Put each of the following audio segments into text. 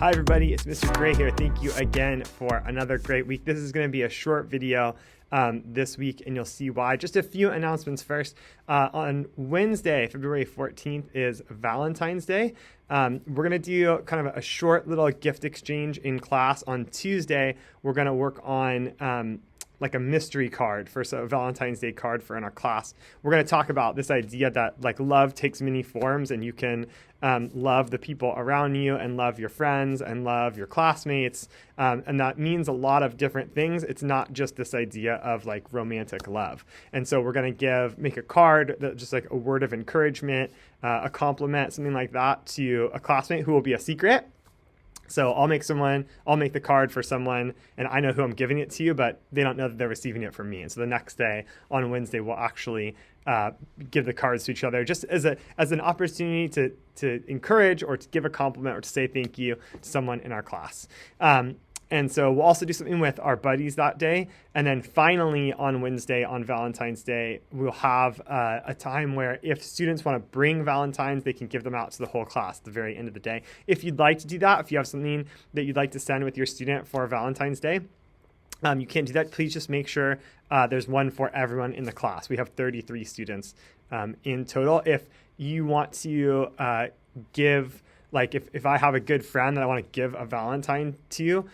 Hi everybody, it's Mr. Gray here. Thank you again for another great week. This is going to be a short video this week, and you'll see why. Just a few announcements first. On Wednesday, February 14th is Valentine's Day. We're going to do kind of a short little gift exchange in class. On Tuesday, we're going to work on like a mystery card for a Valentine's Day card for in our class. We're going to talk about this idea that like love takes many forms, and you can love the people around you and love your friends and love your classmates. And that means a lot of different things. It's not just this idea of like romantic love. And so we're going to make a card that just like a word of encouragement, a compliment, something like that to a classmate who will be a secret. So I'll make the card for someone, and I know who I'm giving it to you, but they don't know that they're receiving it from me. And so the next day, on Wednesday, we'll actually give the cards to each other just as an opportunity to encourage or to give a compliment or to say thank you to someone in our class. And so we'll also do something with our buddies that day. And then finally on Wednesday, on Valentine's Day, we'll have a time where if students want to bring Valentines, they can give them out to the whole class at the very end of the day. If you'd like to do that, if you have something that you'd like to send with your student for Valentine's Day, you can't do that. Please just make sure there's one for everyone in the class. We have 33 students in total. If you want to give, like if I have a good friend that I want to give a Valentine to,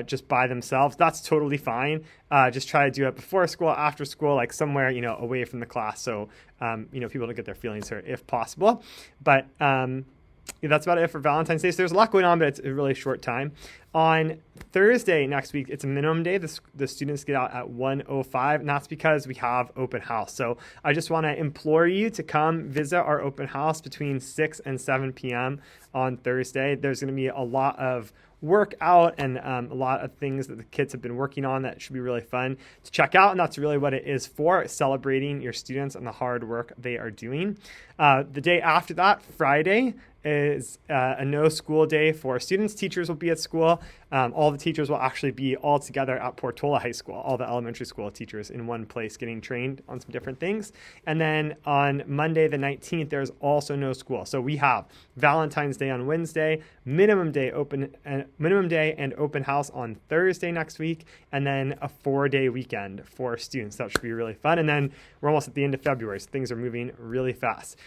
just by themselves, that's totally fine. Just try to do it before school, after school, like somewhere, away from the class. So, people don't get their feelings hurt if possible. But that's about it for Valentine's Day. So there's a lot going on, but it's a really short time. On Thursday next week, it's a minimum day. The students get out at 1:05, and that's because we have open house. So I just want to implore you to come visit our open house between 6 and 7 p.m. on Thursday. There's going to be a lot of work out and a lot of things that the kids have been working on that should be really fun to check out, and that's really what it is for, celebrating your students and the hard work they are doing. The day after that, Friday, is a no school day for students. Teachers will be at school. All the teachers will actually be all together at Portola High School, all the elementary school teachers in one place getting trained on some different things. And then on Monday the 19th, there's also no school. So we have Valentine's Day on Wednesday, minimum day and open house on Thursday next week, and then a 4-day weekend for students. That should be really fun. And then we're almost at the end of February, so things are moving really fast.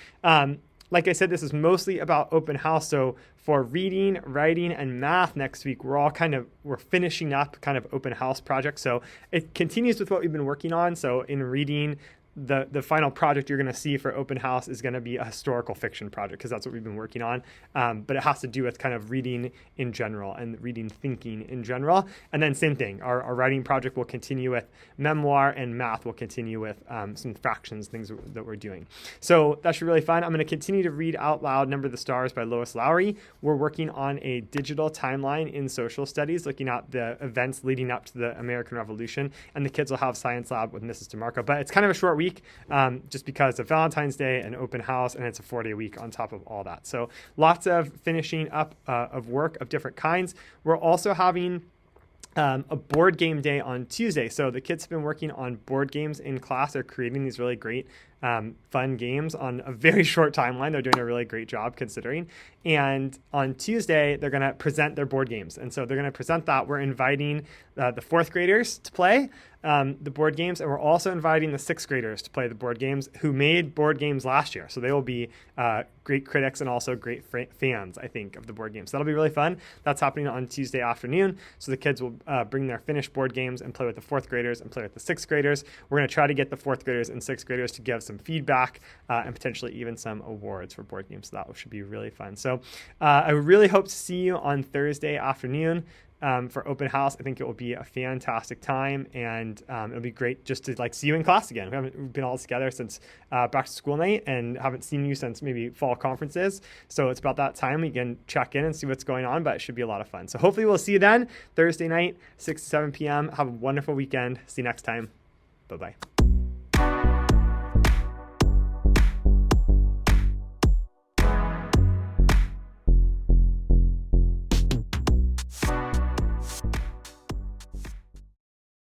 Like I said, this is mostly about open house. So for reading, writing, and math next week, we're finishing up kind of open house projects. So it continues with what we've been working on. So in reading, the final project you're going to see for open house is going to be a historical fiction project, because that's what we've been working on. But it has to do with kind of reading in general and reading thinking in general. And then same thing, our writing project will continue with memoir, and math will continue with some fractions, things that we're doing. So that should be really fun. I'm going to continue to read out loud Number the Stars by Lois Lowry. We're working on a digital timeline in social studies, looking at the events leading up to the American Revolution. And the kids will have science lab with Mrs. DeMarco. But it's kind of a short week. Just because of Valentine's Day and open house, and it's a 4-day week on top of all that. So lots of finishing up of work of different kinds. We're also having a board game day on Tuesday. So the kids have been working on board games in class. They're creating these really great fun games on a very short timeline. They're doing a really great job considering. And on Tuesday, they're going to present their board games. And so they're going to present that. We're inviting the 4th graders to play the board games, and we're also inviting the 6th graders to play the board games who made board games last year. So they will be great critics and also great fans, I think, of the board games. So that'll be really fun. That's happening on Tuesday afternoon. So the kids will bring their finished board games and play with the 4th graders and play with the 6th graders. We're going to try to get the 4th graders and 6th graders to give some feedback and potentially even some awards for board games. So that should be really fun. So I really hope to see you on Thursday afternoon for open house. I think it will be a fantastic time, and it'll be great just to see you in class again. We haven't been all together since back to school night, and haven't seen you since maybe fall conferences. So it's about that time we can check in and see what's going on, but it should be a lot of fun. So hopefully we'll see you then, Thursday night, 6 to 7 p.m. Have a wonderful weekend. See you next time. Bye-bye.